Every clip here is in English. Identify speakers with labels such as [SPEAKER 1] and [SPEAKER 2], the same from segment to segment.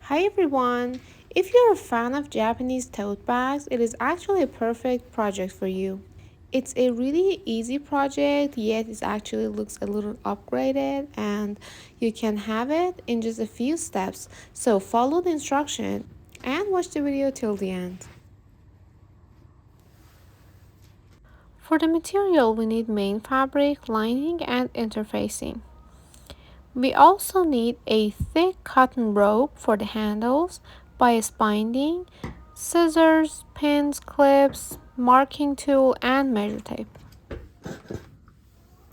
[SPEAKER 1] Hi everyone! If you're a fan of Japanese tote bags, it is actually a perfect project for you. It's a really easy project, yet it actually looks a little upgraded and you can have it in just a few steps. So follow the instruction and watch the video till the end. For the material, we need main fabric, lining, and interfacing. We also need a thick cotton rope for the handles, bias binding, scissors, pins, clips, marking tool, and measure tape.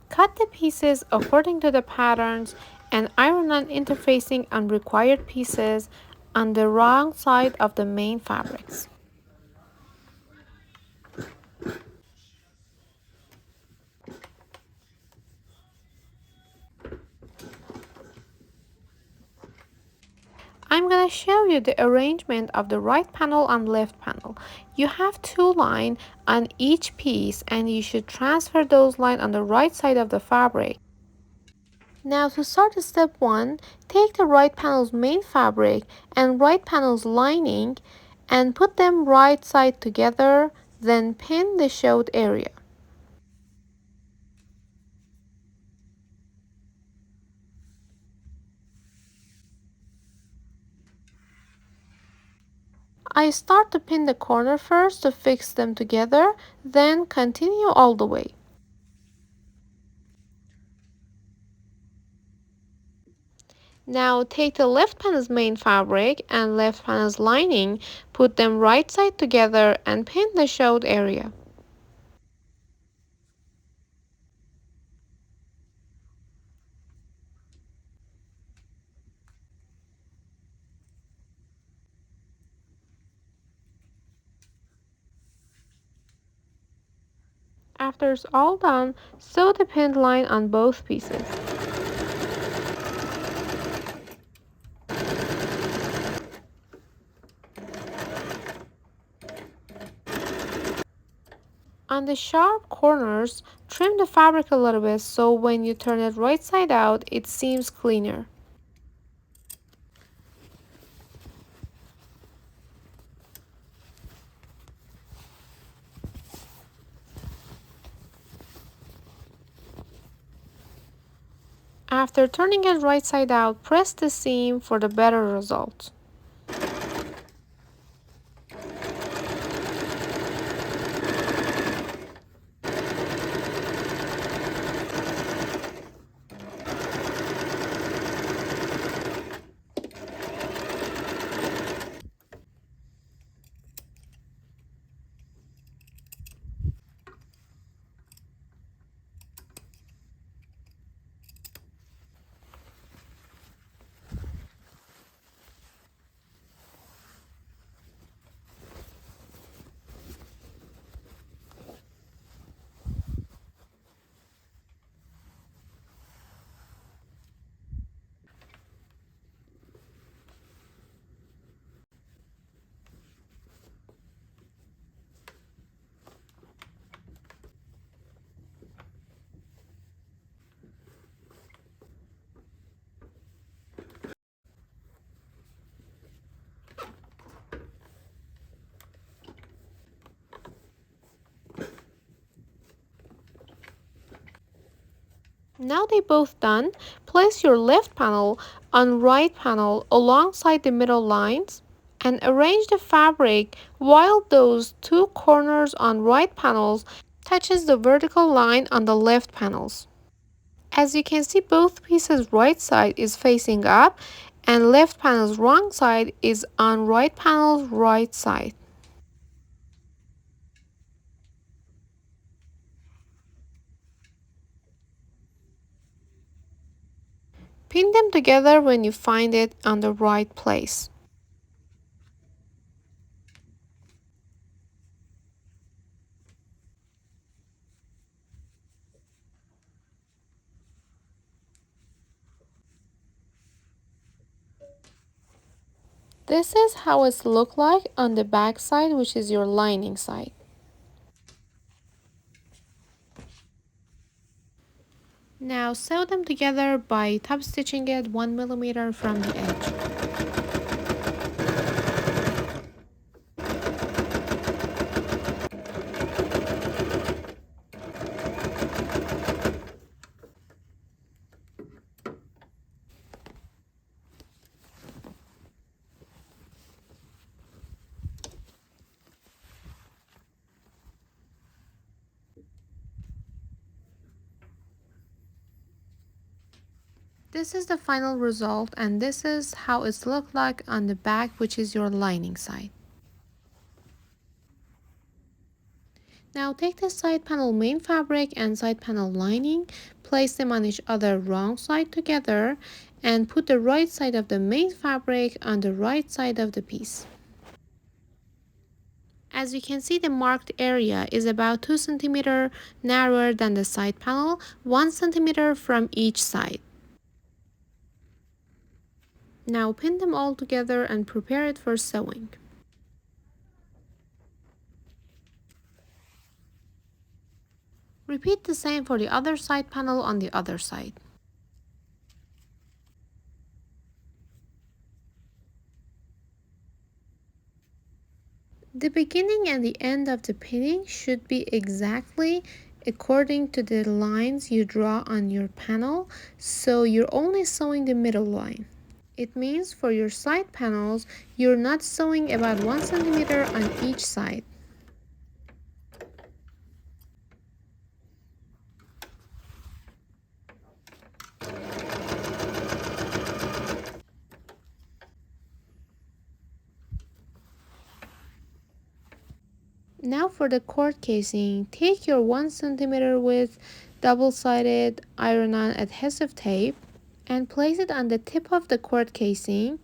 [SPEAKER 1] Cut the pieces according to the patterns and iron on interfacing on required pieces on the wrong side of the main fabrics. I'm going to show you the arrangement of the right panel and left panel. You have two lines on each piece and you should transfer those lines on the right side of the fabric. Now to start step 1, take the right panel's main fabric and right panel's lining and put them right side together, then pin the sewed area. I start to pin the corner first to fix them together, then continue all the way. Now take the left panel's main fabric and left panel's lining, put them right side together and pin the sewed area. After it's all done, sew the pinned line on both pieces. On the sharp corners, trim the fabric a little bit so when you turn it right side out, it seems cleaner. After turning it right side out, press the seam for the better result. Now they both done, place your left panel on right panel alongside the middle lines and arrange the fabric while those two corners on right panels touches the vertical line on the left panels. As you can see, both pieces right side is facing up and left panel's wrong side is on right panel's right side. Pin them together when you find it on the right place. This is how it's look like on the back side, which is your lining side. Now sew them together by top stitching it 1 millimeter from the edge. This is the final result, and this is how it's looked like on the back, which is your lining side. Now take the side panel main fabric and side panel lining, place them on each other wrong side together, and put the right side of the main fabric on the right side of the piece. As you can see, the marked area is about 2 cm narrower than the side panel, 1 cm from each side. Now pin them all together and prepare it for sewing. Repeat the same for the other side panel on the other side. The beginning and the end of the pinning should be exactly according to the lines you draw on your panel, so you're only sewing the middle line. It means for your side panels, you're not sewing about 1 cm on each side. Now for the cord casing, take your 1 cm width double-sided iron-on adhesive tape and place it on the tip of the cord casing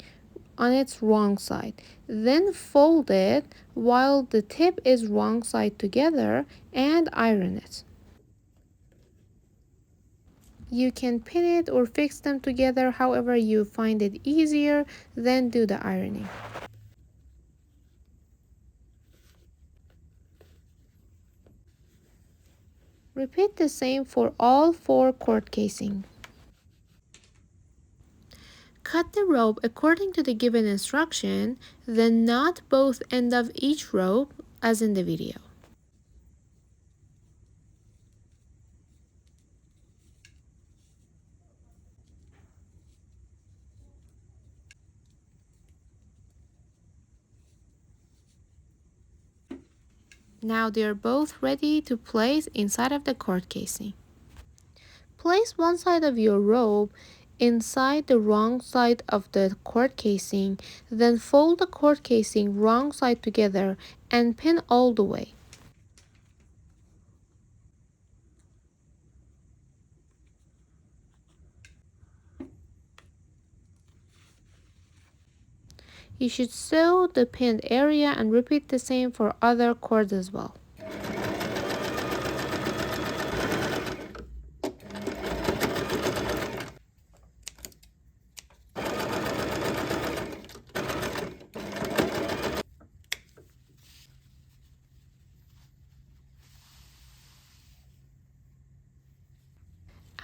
[SPEAKER 1] on its wrong side. Then fold it while the tip is wrong side together and iron it. You can pin it or fix them together however you find it easier, then do the ironing. Repeat the same for all 4 cord casings. Cut the rope according to the given instruction, then knot both ends of each rope as in the video. Now they are both ready to place inside of the cord casing. Place one side of your rope inside the wrong side of the cord casing, then fold the cord casing wrong side together and pin all the way. You should sew the pinned area and repeat the same for other cords as well.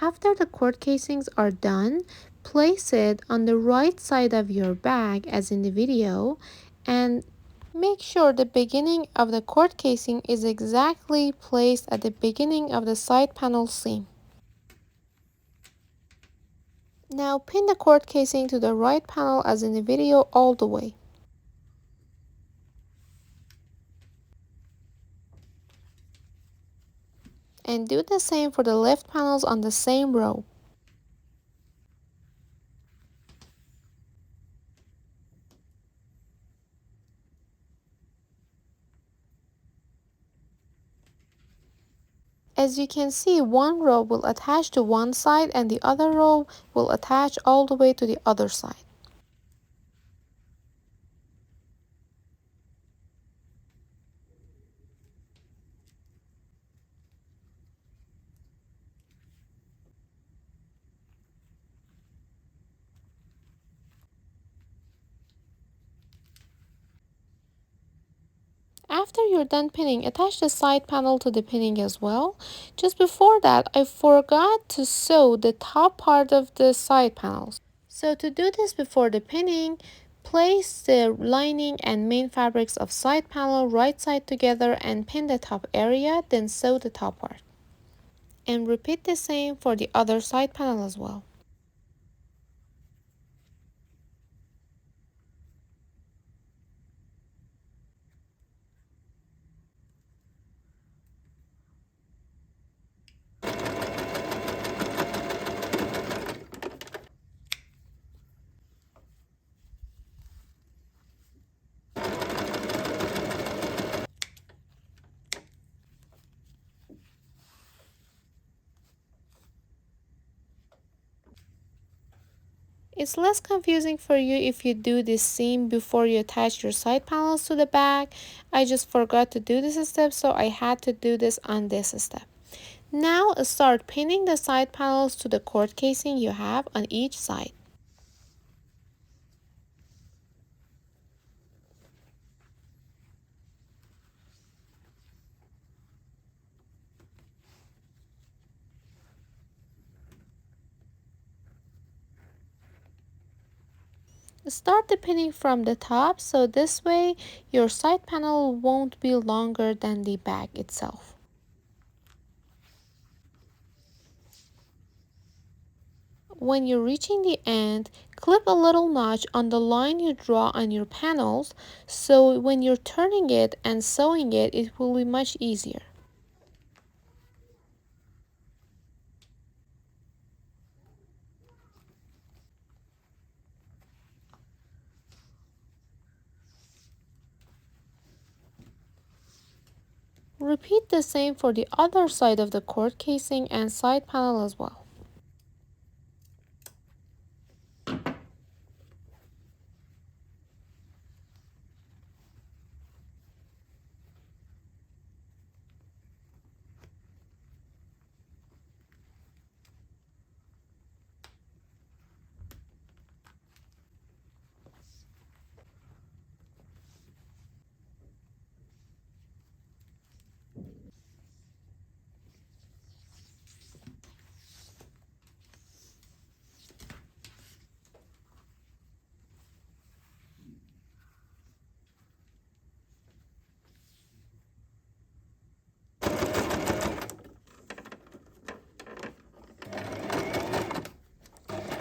[SPEAKER 1] After the cord casings are done, place it on the right side of your bag as in the video and make sure the beginning of the cord casing is exactly placed at the beginning of the side panel seam. Now pin the cord casing to the right panel as in the video all the way. And do the same for the left panels on the same row. As you can see, one row will attach to one side and the other row will attach all the way to the other side. After you're done pinning, attach the side panel to the pinning as well. Just before that, I forgot to sew the top part of the side panels. So to do this before the pinning, place the lining and main fabrics of side panel right side together and pin the top area, then sew the top part. And repeat the same for the other side panel as well. It's less confusing for you if you do this seam before you attach your side panels to the bag. I just forgot to do this step, so I had to do this on this step. Now start pinning the side panels to the cord casing you have on each side. Start the pinning from the top, so this way your side panel won't be longer than the bag itself. When you're reaching the end, clip a little notch on the line you draw on your panels, so when you're turning it and sewing it, it will be much easier. Repeat the same for the other side of the cord casing and side panel as well.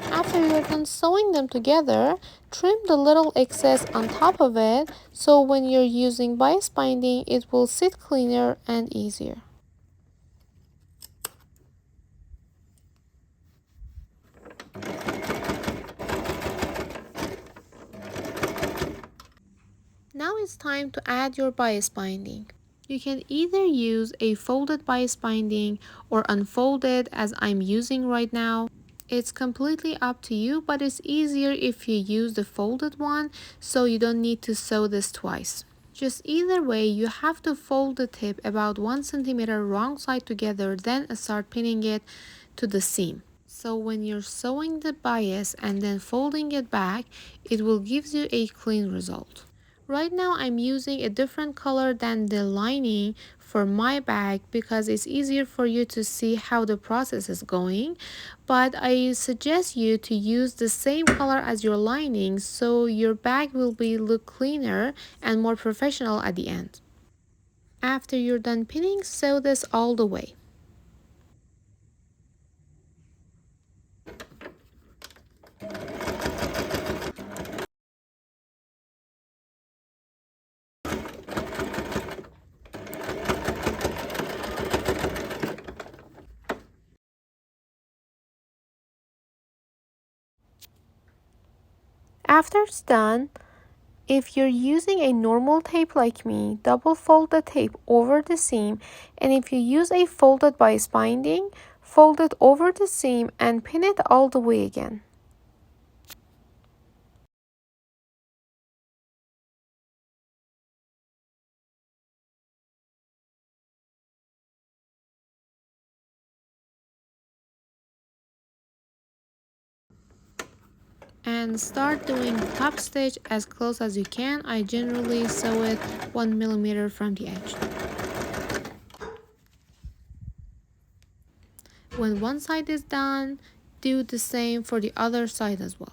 [SPEAKER 1] After you're done sewing them together, trim the little excess on top of it, so when you're using bias binding, it will sit cleaner and easier. Now it's time to add your bias binding. You can either use a folded bias binding or unfolded as I'm using right now. It's completely up to you, but it's easier if you use the folded one, so you don't need to sew this twice. Just either way, you have to fold the tip about 1 centimeter wrong side together, then start pinning it to the seam. So when you're sewing the bias and then folding it back, it will give you a clean result. Right now I'm using a different color than the lining for my bag because it's easier for you to see how the process is going, but I suggest you to use the same color as your lining so your bag will be look cleaner and more professional at the end. After you're done pinning, sew this all the way. After it's done, if you're using a normal tape like me, double fold the tape over the seam, and if you use a folded bias binding, fold it over the seam and pin it all the way again. And start doing the top stitch as close as you can. I generally sew it 1 millimeter from the edge. When one side is done, do the same for the other side as well.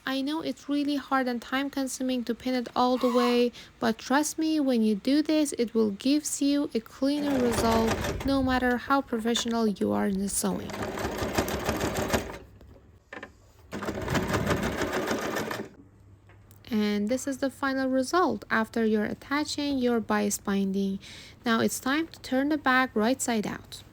[SPEAKER 1] I know it's really hard and time consuming to pin it all the way, but trust me, when you do this, it will give you a cleaner result no matter how professional you are in the sewing. And this is the final result after you're attaching your bias binding. Now it's time to turn the bag right side out.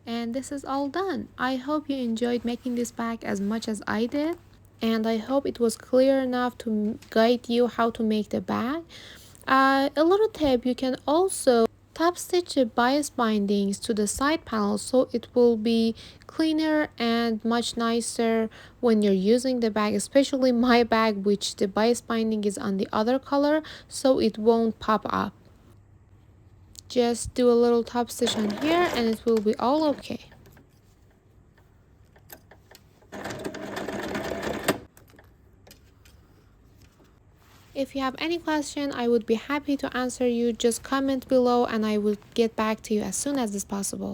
[SPEAKER 1] And this is all done. I hope you enjoyed making this bag as much as I did. And I hope it was clear enough to guide you how to make the bag. A little tip, you can also top stitch the bias bindings to the side panel so it will be cleaner and much nicer when you're using the bag, especially my bag, which the bias binding is on the other color, so it won't pop up. Just do a little top stitch on here and it will be all okay. If you have any question, I would be happy to answer you. Just comment below and I will get back to you as soon as is possible.